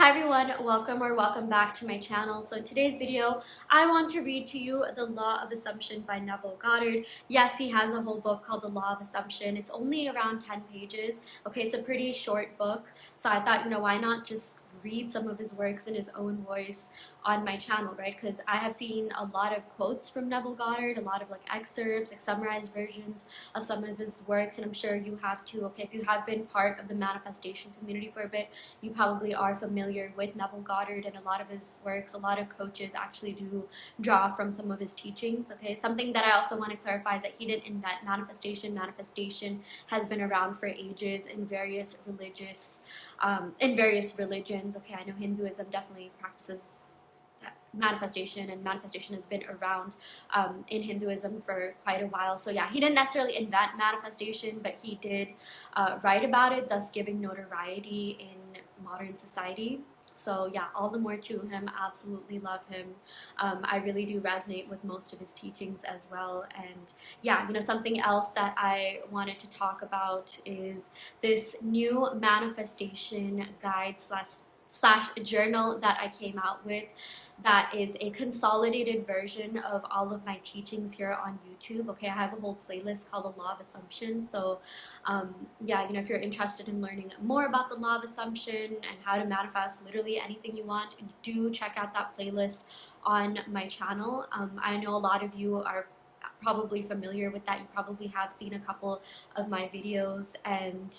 Hi everyone, welcome back to my channel. So in today's video, I want to read to you The Law of Assumption by Neville Goddard. Yes, he has a whole book called The Law of Assumption. It's only around 10 pages. Okay, it's a pretty short book. So I thought, why not just read some of his works in his own voice on my channel, right? Because I have seen a lot of quotes from Neville Goddard, a lot of excerpts, summarized versions of some of his works, and I'm sure you have too. Okay, if you have been part of the manifestation community for a bit, you probably are familiar with Neville Goddard and a lot of his works. A lot of coaches actually do draw from some of his teachings. Okay, something that I also want to clarify is that he didn't invent manifestation. Manifestation has been around for ages in various religions. Okay, I know Hinduism definitely practices manifestation, and manifestation has been around in Hinduism for quite a while. So yeah, he didn't necessarily invent manifestation, but he did write about it, thus giving notoriety in modern society. So yeah, all the more to him. Absolutely love him. I really do resonate with most of his teachings as well. And yeah, something else that I wanted to talk about is this new manifestation guide slash journal that I came out with, that is a consolidated version of all of my teachings here on YouTube. Okay, I have a whole playlist called The Law of Assumption. So yeah, if you're interested in learning more about the Law of Assumption and how to manifest literally anything you want, do check out that playlist on my channel. I know a lot of you are probably familiar with that. You probably have seen a couple of my videos, and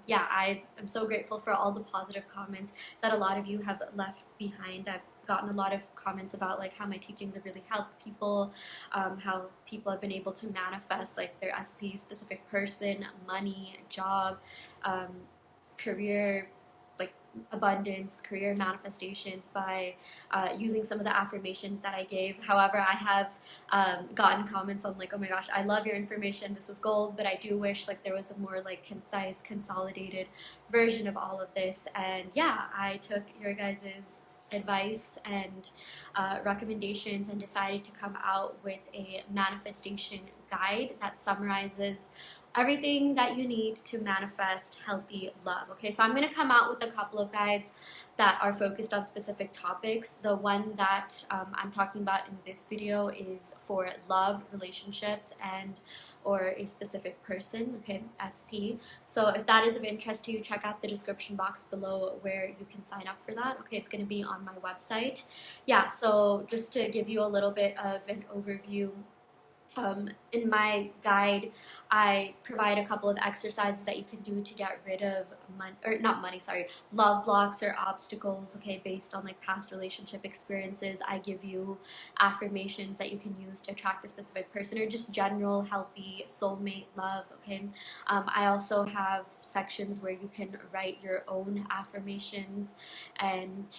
yeah, I am so grateful for all the positive comments that a lot of you have left behind. I've gotten a lot of comments about how my teachings have really helped people, how people have been able to manifest their SP specific person, money, job, career, abundance, career manifestations by using some of the affirmations that I gave. However, I have gotten comments on oh my gosh, I love your information, this is gold, but I do wish there was a more concise, consolidated version of all of this. And yeah, I took your guys's advice and recommendations and decided to come out with a manifestation guide that summarizes everything that you need to manifest healthy love. Okay, so I'm going to come out with a couple of guides that are focused on specific topics. The one that I'm talking about in this video is for love, relationships, and or a specific person, okay, SP. So if that is of interest to you, check out the description box below where you can sign up for that. Okay, it's going to be on my website. Yeah, so just to give you a little bit of an overview, in my guide, I provide a couple of exercises that you can do to get rid of love blocks or obstacles, okay, based on past relationship experiences. I give you affirmations that you can use to attract a specific person, or just general healthy soulmate love, okay. I also have sections where you can write your own affirmations, and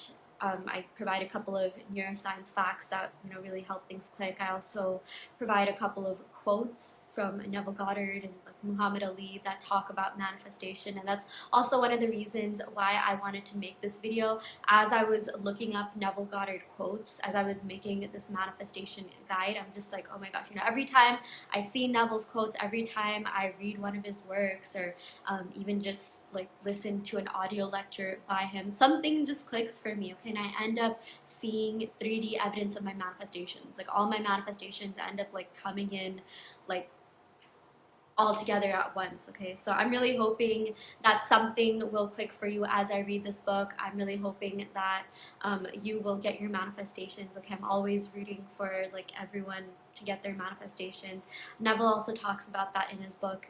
I provide a couple of neuroscience facts that really help things click. I also provide a couple of quotes from Neville Goddard and Muhammad Ali that talk about manifestation, and that's also one of the reasons why I wanted to make this video. As I was looking up Neville Goddard quotes, as I was making this manifestation guide, I'm just oh my gosh, every time I see Neville's quotes, every time I read one of his works, or even just listen to an audio lecture by him, something just clicks for me, okay, and I end up seeing 3D evidence of my manifestations. All my manifestations end up coming in all together at once. Okay, so I'm really hoping that something will click for you as I read this book. I'm really hoping that you will get your manifestations. Okay, I'm always rooting for everyone to get their manifestations. Neville also talks about that in his book.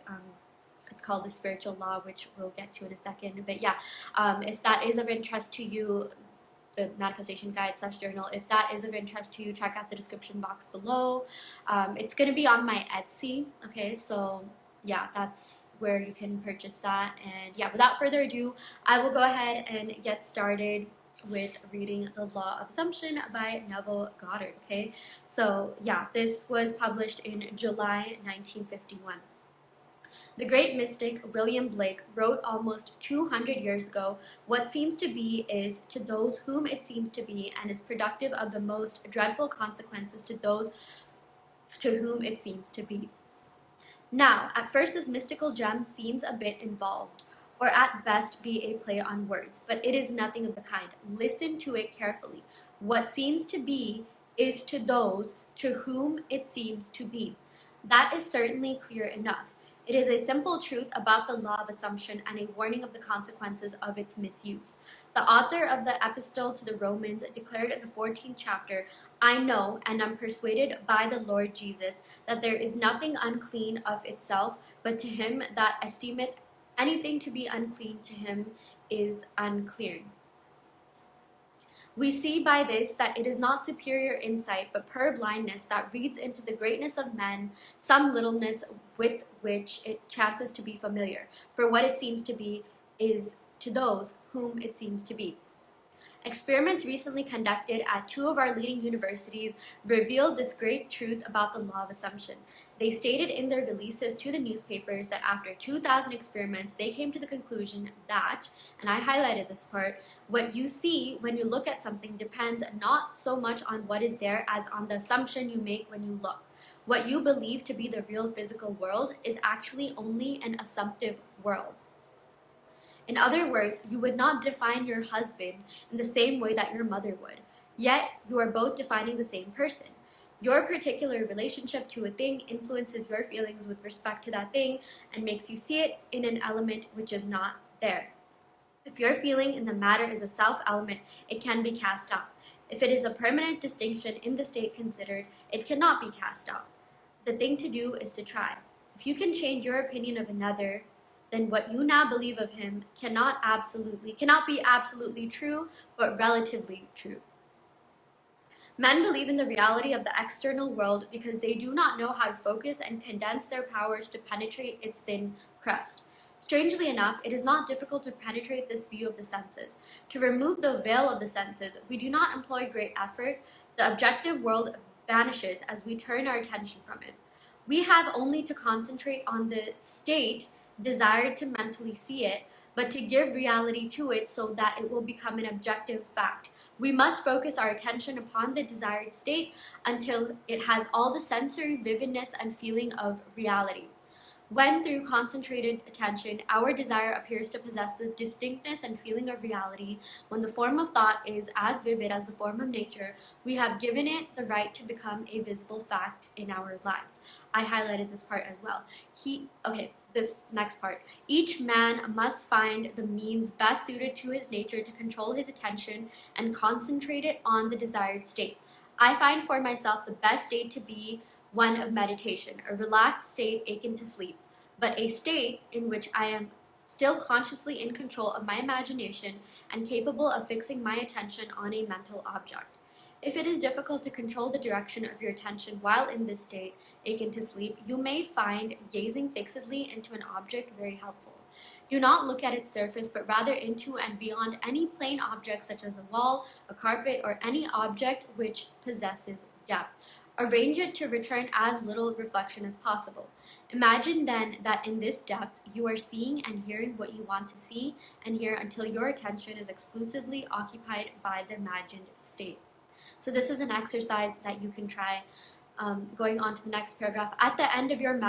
It's called The Spiritual Law, which we'll get to in a second. But yeah, if that is of interest to you, the manifestation guide slash journal, if that is of interest to you, check out the description box below. It's going to be on my Etsy, okay, so yeah, that's where you can purchase that. And yeah, without further ado, I will go ahead and get started with reading The Law of Assumption by Neville Goddard. Okay, so yeah, this was published in July 1951. The great mystic William Blake wrote almost 200 years ago, "What seems to be is to those whom it seems to be, and is productive of the most dreadful consequences to those to whom it seems to be." Now, at first this mystical gem seems a bit involved. or at best be a play on words, but it is nothing of the kind. Listen to it carefully. What seems to be is to those to whom it seems to be. That is certainly clear enough. It is a simple truth about the law of assumption and a warning of the consequences of its misuse. The author of the Epistle to the Romans declared in the 14th chapter, I know and am persuaded by the Lord Jesus that there is nothing unclean of itself, but to him that esteemeth anything to be unclean, to him is unclean. We see by this that it is not superior insight, but purblindness that reads into the greatness of men some littleness with which it chances to be familiar. For what it seems to be is to those whom it seems to be. Experiments recently conducted at two of our leading universities revealed this great truth about the law of assumption. They stated in their releases to the newspapers that after 2,000 experiments, they came to the conclusion that, and I highlighted this part, what you see when you look at something depends not so much on what is there as on the assumption you make when you look. What you believe to be the real physical world is actually only an assumptive world. In other words, you would not define your husband in the same way that your mother would. Yet, you are both defining the same person. Your particular relationship to a thing influences your feelings with respect to that thing and makes you see it in an element which is not there. If your feeling in the matter is a self element, it can be cast out. If it is a permanent distinction in the state considered, it cannot be cast out. The thing to do is to try. If you can change your opinion of another, then what you now believe of him cannot be absolutely true, but relatively true. Men believe in the reality of the external world because they do not know how to focus and condense their powers to penetrate its thin crust. Strangely enough, it is not difficult to penetrate this view of the senses. To remove the veil of the senses, we do not employ great effort. The objective world vanishes as we turn our attention from it. We have only to concentrate on the state desired to mentally see it, but to give reality to it so that it will become an objective fact. We must focus our attention upon the desired state until it has all the sensory vividness and feeling of reality. When, through concentrated attention, our desire appears to possess the distinctness and feeling of reality, when the form of thought is as vivid as the form of nature, we have given it the right to become a visible fact in our lives. I highlighted this part as well. This next part. Each man must find the means best suited to his nature to control his attention and concentrate it on the desired state. I find for myself the best state to be one of meditation, a relaxed state akin to sleep, but a state in which I am still consciously in control of my imagination and capable of fixing my attention on a mental object. If it is difficult to control the direction of your attention while in this state, akin to sleep, you may find gazing fixedly into an object very helpful. Do not look at its surface, but rather into and beyond any plain object such as a wall, a carpet, or any object which possesses depth. Arrange it to return as little reflection as possible. Imagine then that in this depth you are seeing and hearing what you want to see and hear until your attention is exclusively occupied by the imagined state. So this is an exercise that you can try. Going on to the next paragraph. At the end of your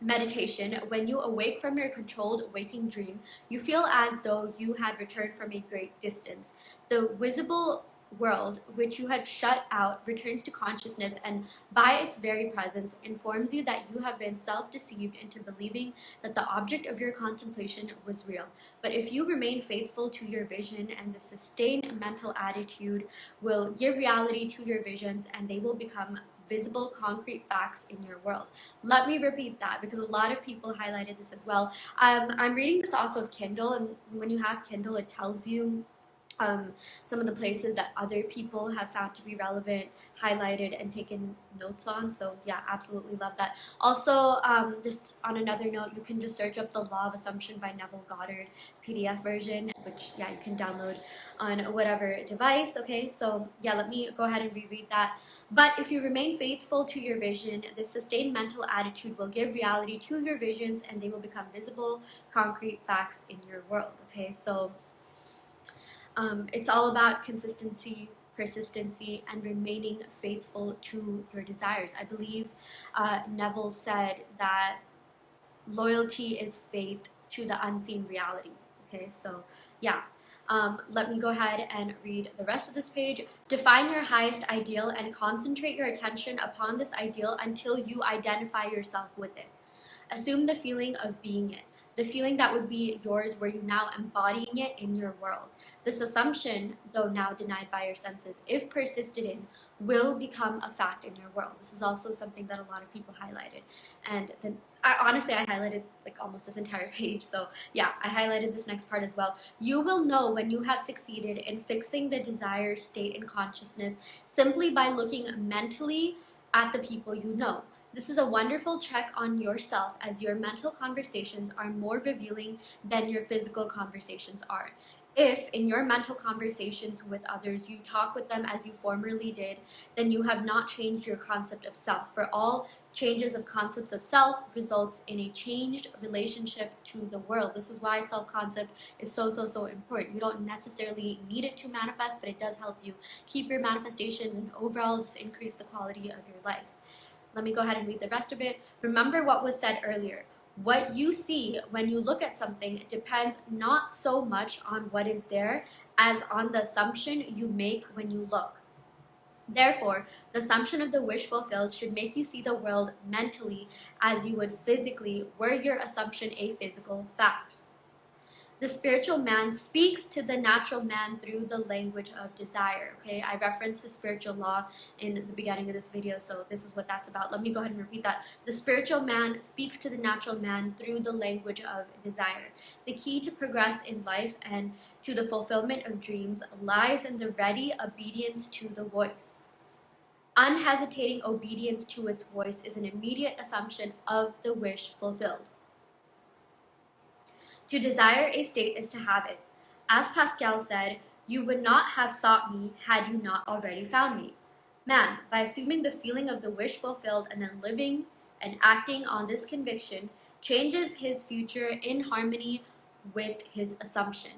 meditation, when you awake from your controlled waking dream, you feel as though you had returned from a great distance. The visible world which you had shut out returns to consciousness, and by its very presence informs you that you have been self-deceived into believing that the object of your contemplation was real. But if you remain faithful to your vision, and the sustained mental attitude will give reality to your visions, and they will become visible, concrete facts in your world. Let me repeat that because a lot of people highlighted this as well. I'm reading this off of Kindle, and when you have Kindle, it tells you some of the places that other people have found to be relevant, highlighted, and taken notes on. So yeah, absolutely love that. Also, just on another note, you can just search up The Law of Assumption by Neville Goddard PDF version, which yeah, you can download on whatever device. Okay, so yeah, let me go ahead and reread that. But if you remain faithful to your vision, this sustained mental attitude will give reality to your visions, and they will become visible, concrete facts in your world. Okay, so it's all about consistency, persistency, and remaining faithful to your desires. I believe Neville said that loyalty is faith to the unseen reality. Okay, so yeah. Let me go ahead and read the rest of this page. Define your highest ideal and concentrate your attention upon this ideal until you identify yourself with it. Assume the feeling of being it, the feeling that would be yours were you now embodying it in your world. This assumption, though now denied by your senses, if persisted in, will become a fact in your world. This is also something that a lot of people highlighted. And then honestly, I highlighted like almost this entire page. So yeah, I highlighted this next part as well. You will know when you have succeeded in fixing the desired state in consciousness simply by looking mentally at the people you know. This is a wonderful check on yourself, as your mental conversations are more revealing than your physical conversations are. If in your mental conversations with others you talk with them as you formerly did, then you have not changed your concept of self. For all changes of concepts of self results in a changed relationship to the world. This is why self-concept is so important. You don't necessarily need it to manifest, but it does help you keep your manifestations and overall just increase the quality of your life. Let me go ahead and read the rest of it. Remember what was said earlier. What you see when you look at something depends not so much on what is there as on the assumption you make when you look. Therefore, the assumption of the wish fulfilled should make you see the world mentally as you would physically were your assumption a physical fact. The spiritual man speaks to the natural man through the language of desire. Okay, I referenced the spiritual law in the beginning of this video, so this is what that's about. Let me go ahead and repeat that. The spiritual man speaks to the natural man through the language of desire. The key to progress in life and to the fulfillment of dreams lies in the ready obedience to the voice. Unhesitating obedience to its voice is an immediate assumption of the wish fulfilled. To desire a state is to have it. As Pascal said, you would not have sought me had you not already found me. Man, by assuming the feeling of the wish fulfilled and then living and acting on this conviction, changes his future in harmony with his assumption.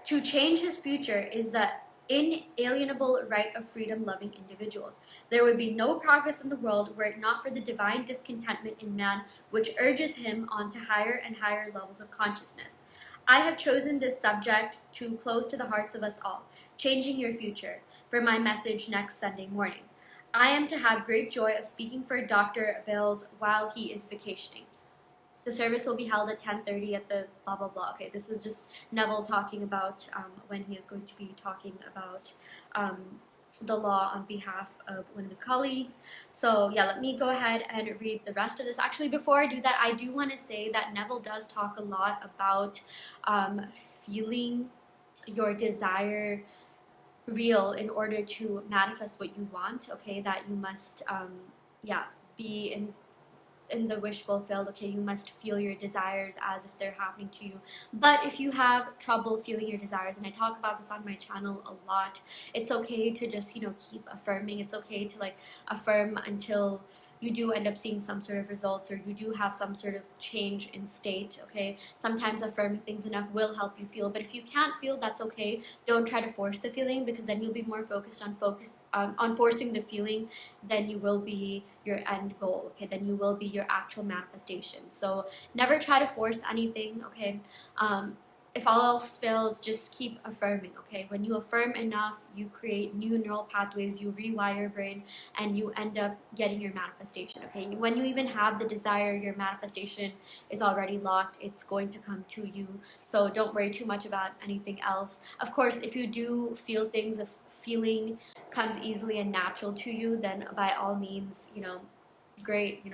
To change his future is the inalienable right of freedom-loving individuals. There would be no progress in the world were it not for the divine discontentment in man, which urges him on to higher and higher levels of consciousness. I have chosen this subject too close to the hearts of us all, changing your future, for my message next Sunday morning. I am to have great joy of speaking for Dr. Bales while he is vacationing. The service will be held at 10:30 at the blah blah blah. Okay, this is just Neville talking about when he is going to be talking about the law on behalf of one of his colleagues. So yeah, let me go ahead and read the rest of this. Actually, before I do that, I do want to say that Neville does talk a lot about feeling your desire real in order to manifest what you want. Okay, that you must be in the wish fulfilled. Okay, you must feel your desires as if they're happening to you. But if you have trouble feeling your desires, and I talk about this on my channel a lot, it's okay to just keep affirming. It's okay to affirm until you do end up seeing some sort of results, or you do have some sort of change in state. Okay, sometimes affirming things enough will help you feel, but if you can't feel, that's okay. Don't try to force the feeling, because then you'll be more focused on forcing the feeling than you will be your end goal. Okay, then you will be your actual manifestation. So never try to force anything. Okay, if all else fails, just keep affirming. Okay, when you affirm enough, you create new neural pathways, you rewire your brain, and you end up getting your manifestation. Okay, when you even have the desire, your manifestation is already locked. It's going to come to you. So don't worry too much about anything else. Of course, if you do feel things, if feeling comes easily and natural to you, then by all means, great,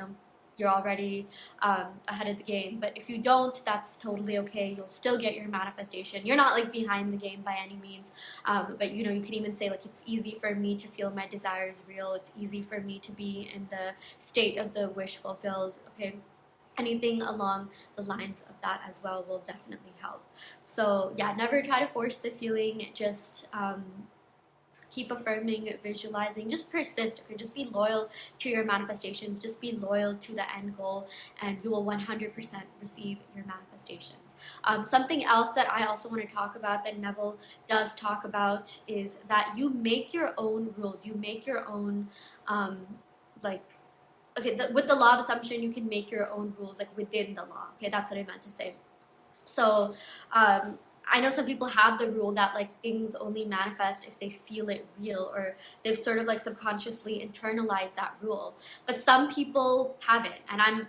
you're already ahead of the game. But if you don't, that's totally okay. You'll still get your manifestation. You're not behind the game by any means. But you can even say it's easy for me to feel my desires real. It's easy for me to be in the state of the wish fulfilled. Okay, anything along the lines of that as well will definitely help. So yeah, never try to force the feeling. Just keep affirming, visualizing, just persist. Okay, just be loyal to your manifestations, just be loyal to the end goal, and you will 100% receive your manifestations. Something else that I also want to talk about that Neville does talk about is that you make your own rules. You make your own with the law of assumption, you can make your own rules within the law. Okay, that's what I meant to say. So I know some people have the rule that like things only manifest if they feel it real, or they've sort of like subconsciously internalized that rule. But some people haven't, and I'm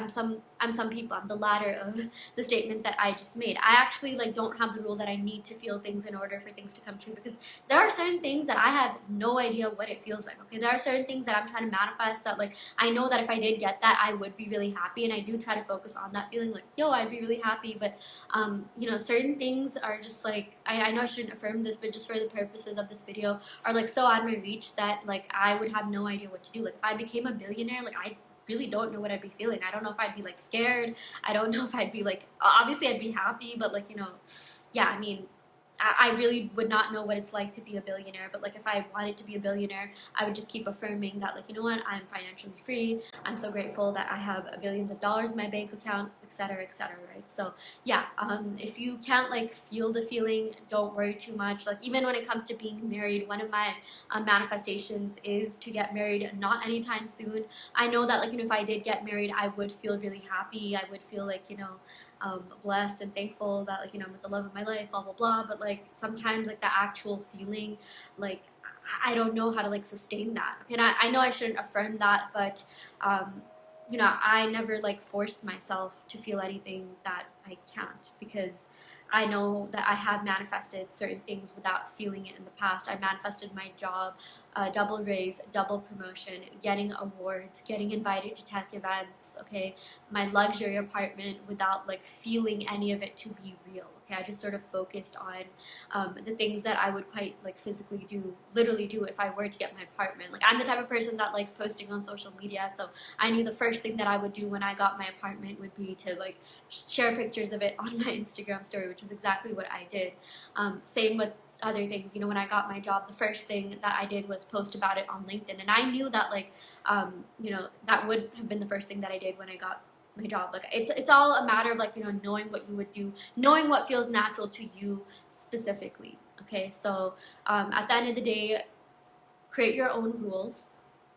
some people. I'm the latter of the statement that I just made. I actually like don't have the rule that I need to feel things in order for things to come true, because there are certain things that I have no idea what it feels like. Okay, there are certain things that I'm trying to manifest that like I know that if I did get that, I would be really happy, and I do try to focus on that feeling like, yo, I'd be really happy. But certain things are just like, I know I shouldn't affirm this, but just for the purposes of this video, are like so out of my reach that like I would have no idea what to do. Like if I became a billionaire, like I really don't know what I'd be feeling. I don't know if I'd be like scared. I don't know if I'd be like, obviously I'd be happy, but like, yeah, I mean, I really would not know what it's like to be a billionaire. But like if I wanted to be a billionaire, I would just keep affirming that, like, you know what, I'm financially free. I'm so grateful that I have billions of dollars in my bank account, etc., etc., right? So yeah, if you can't like feel the feeling, don't worry too much. Like even when it comes to being married, one of my manifestations is to get married not anytime soon. I know that like, if I did get married, I would feel really happy. I would feel like, blessed and thankful that like, I'm with the love of my life, blah blah blah. But like sometimes like the actual feeling, like I don't know how to like sustain that. Okay, and I know I shouldn't affirm that, but I never like forced myself to feel anything that I can't, because I know that I have manifested certain things without feeling it in the past. I manifested my job, double raise, double promotion, getting awards, getting invited to tech events, okay, my luxury apartment without like feeling any of it to be real. Okay, I just sort of focused on the things that I would quite like physically do, literally do if I were to get my apartment. Like I'm the type of person that likes posting on social media, so I knew the first thing that I would do when I got my apartment would be to like share pictures of it on my Instagram story, which is exactly what I did. Same with other things. When I got my job, the first thing that I did was post about it on LinkedIn, and I knew that like that would have been the first thing that I did when I got my job. Like it's all a matter of like knowing what you would do, knowing what feels natural to you specifically. Okay, so at the end of the day, create your own rules.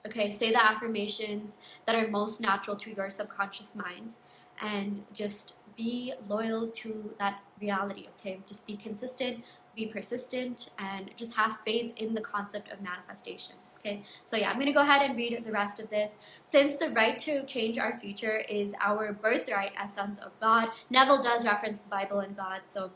Okay, say the affirmations that are most natural to your subconscious mind, and just be loyal to that reality. Okay, just be consistent, be persistent, and just have faith in the concept of manifestation. Okay, so yeah, I'm going to go ahead and read the rest of this. Since the right to change our future is our birthright as sons of God, Neville does reference the Bible and God, so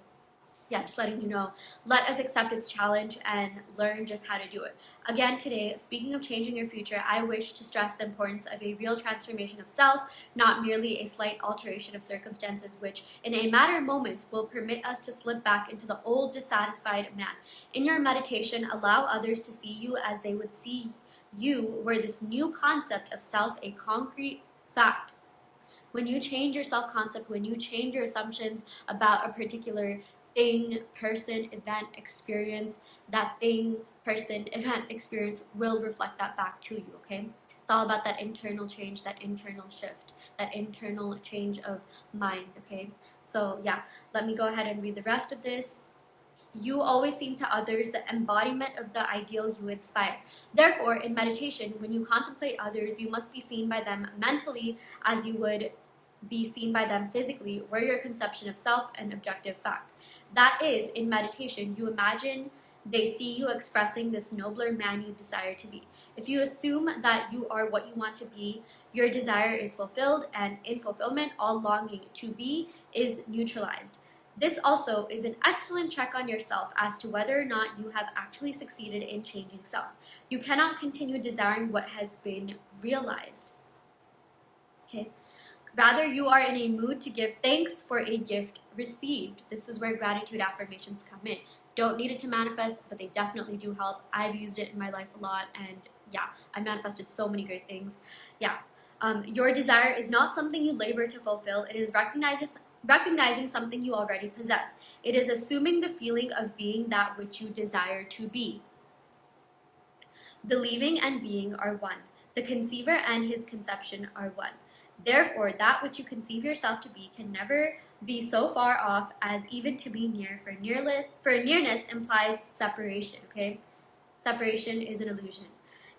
yeah, just letting you know, let us accept its challenge and learn just how to do it. Again, today, speaking of changing your future, I wish to stress the importance of a real transformation of self, not merely a slight alteration of circumstances, which, in a matter of moments, will permit us to slip back into the old, dissatisfied man. In your meditation, allow others to see you as they would see you, were this new concept of self a concrete fact. When you change your self-concept, when you change your assumptions about a particular thing, person, event, experience, that thing, person, event, experience will reflect that back to you, okay? It's all about that internal change, that internal shift, that internal change of mind, okay? So yeah, let me go ahead and read the rest of this. You always seem to others the embodiment of the ideal you inspire. Therefore, in meditation, when you contemplate others, you must be seen by them mentally as you would be seen by them physically, were your conception of self an objective fact. That is, in meditation, you imagine they see you expressing this nobler man you desire to be. If you assume that you are what you want to be, your desire is fulfilled, and in fulfillment, all longing to be is neutralized. This also is an excellent check on yourself as to whether or not you have actually succeeded in changing self. You cannot continue desiring what has been realized. Okay? Rather, you are in a mood to give thanks for a gift received. This is where gratitude affirmations come in. Don't need it to manifest, but they definitely do help. I've used it in my life a lot, and yeah, I manifested so many great things. Yeah. Your desire is not something you labor to fulfill. It is recognizing something you already possess. It is assuming the feeling of being that which you desire to be. Believing and being are one. The conceiver and his conception are one. Therefore, that which you conceive yourself to be can never be so far off as even to be near, for nearness implies separation, okay? Separation is an illusion.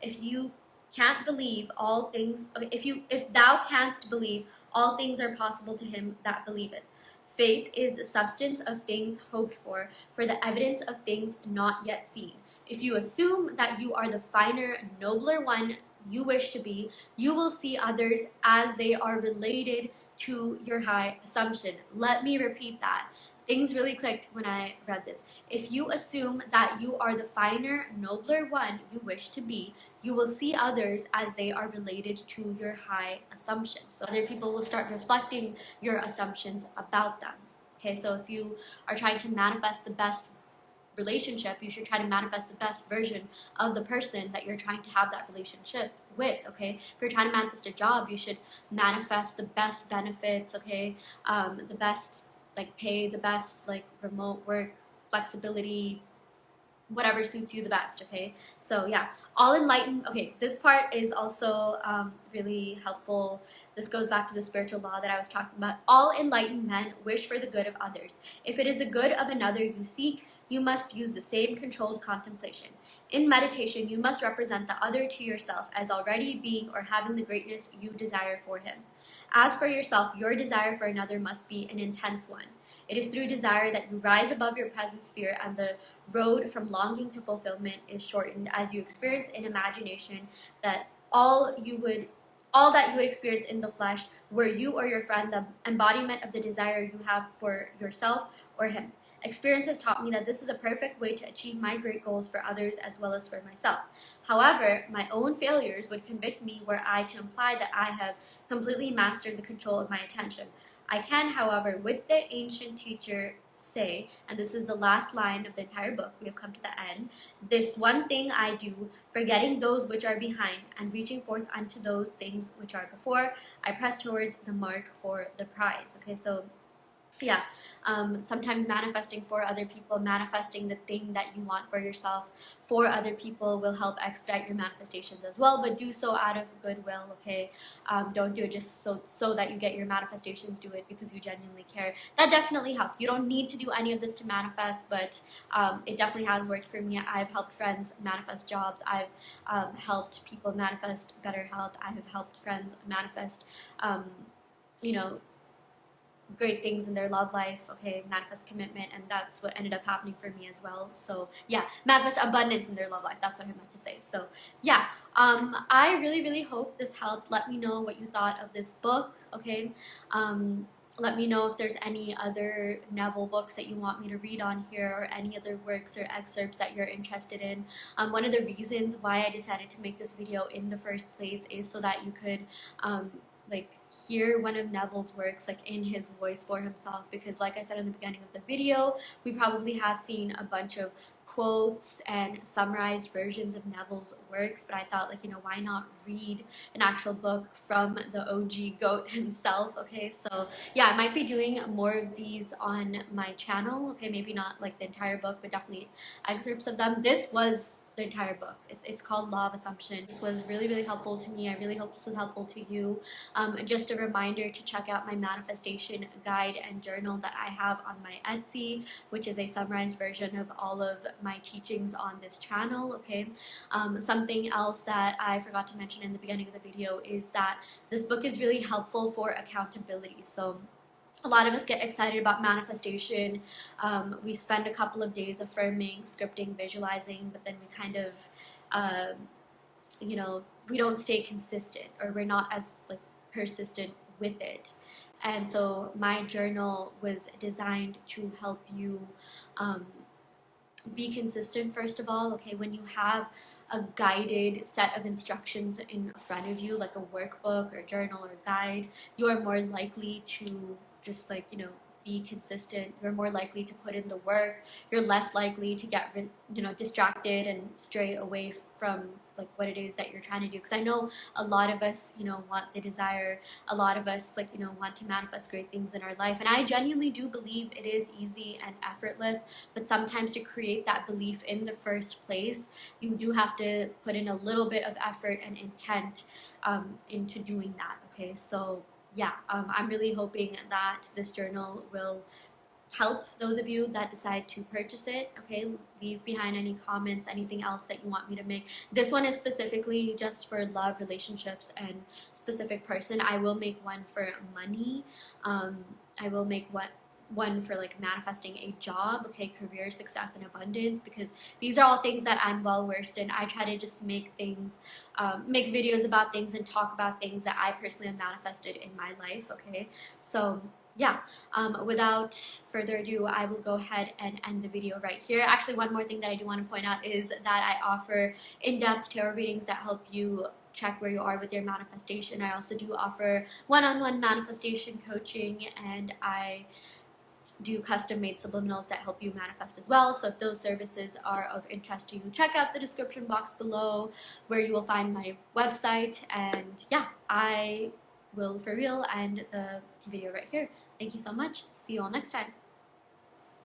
If you can't believe all things, if thou canst believe, all things are possible to him that believeth. Faith is the substance of things hoped for the evidence of things not yet seen. If you assume that you are the finer, nobler one you wish to be, you will see others as they are related to your high assumption. Let me repeat that. Things really clicked when I read this. If you assume that you are the finer, nobler one you wish to be, you will see others as they are related to your high assumptions. So other people will start reflecting your assumptions about them. Okay, so if you are trying to manifest the best relationship, you should try to manifest the best version of the person that you're trying to have that relationship with. Okay, if you're trying to manifest a job, you should manifest the best benefits. Okay, the best like pay, the best like remote work, flexibility, whatever suits you the best. Okay, so yeah, all enlightened. Okay, this part is also really helpful. This goes back to the spiritual law that I was talking about. All enlightened men wish for the good of others. If it is the good of another you seek, you must use the same controlled contemplation. In meditation, you must represent the other to yourself as already being or having the greatness you desire for him. As for yourself, your desire for another must be an intense one. It is through desire that you rise above your present sphere, and the road from longing to fulfillment is shortened as you experience in imagination that all that you would experience in the flesh, were you or your friend the embodiment of the desire you have for yourself or him. Experience has taught me that this is a perfect way to achieve my great goals for others as well as for myself. However, my own failures would convict me were I to imply that I have completely mastered the control of my attention. I can, however, with the ancient teacher say, and this is the last line of the entire book, we have come to the end, this one thing I do, forgetting those which are behind and reaching forth unto those things which are before, I press towards the mark for the prize. Okay, so yeah, sometimes manifesting for other people, manifesting the thing that you want for yourself for other people will help expedite your manifestations as well, but do so out of goodwill. Okay, don't do it just so that you get your manifestations. Do it because you genuinely care. That definitely helps. You don't need to do any of this to manifest, but it definitely has worked for me. I've helped friends manifest jobs. I've helped people manifest better health. I have helped friends manifest you know, great things in their love life. Okay, manifest commitment, and that's what ended up happening for me as well. So yeah, manifest abundance in their love life. That's what I meant to say. So yeah, I really hope this helped. Let me know what you thought of this book. Okay, let me know if there's any other Neville books that you want me to read on here, or any other works or excerpts that you're interested in. One of the reasons why I decided to make this video in the first place is so that you could like hear one of Neville's works like in his voice for himself, because like I said in the beginning of the video, we probably have seen a bunch of quotes and summarized versions of Neville's works, but I thought, like, why not read an actual book from the OG GOAT himself. Okay, so yeah, I might be doing more of these on my channel. Okay, maybe not like the entire book, but definitely excerpts of them. This was the entire book. It's called Law of Assumption. This was really helpful to me. I really hope this was helpful to you. Just a reminder to check out my manifestation guide and journal that I have on my Etsy, which is a summarized version of all of my teachings on this channel. Okay, something else that I forgot to mention in the beginning of the video is that this book is really helpful for accountability. So a lot of us get excited about manifestation. We spend a couple of days affirming, scripting, visualizing, but then we kind of, we don't stay consistent, or we're not as like persistent with it. And so my journal was designed to help you be consistent, first of all. Okay, when you have a guided set of instructions in front of you, like a workbook or journal or guide, you are more likely to just be consistent. You're more likely to put in the work. You're less likely to get distracted and stray away from like what it is that you're trying to do. Because I know a lot of us want the desire, a lot of us want to manifest great things in our life, and I genuinely do believe it is easy and effortless, but sometimes to create that belief in the first place, you do have to put in a little bit of effort and intent into doing that. Okay, so yeah, I'm really hoping that this journal will help those of you that decide to purchase it. Okay, leave behind any comments, anything else that you want me to make. This one is specifically just for love, relationships, and specific person. I will make one for money. I will make one for like manifesting a job, okay, career success and abundance, because these are all things that I'm well versed in. I try to just make things, make videos about things and talk about things that I personally have manifested in my life, okay? So yeah, without further ado, I will go ahead and end the video right here. Actually, one more thing that I do want to point out is that I offer in-depth tarot readings that help you check where you are with your manifestation. I also do offer one-on-one manifestation coaching, and I do custom-made subliminals that help you manifest as well. So if those services are of interest to you, check out the description box below where you will find my website. And yeah, I will for real end the video right here. Thank you so much. See you all next time.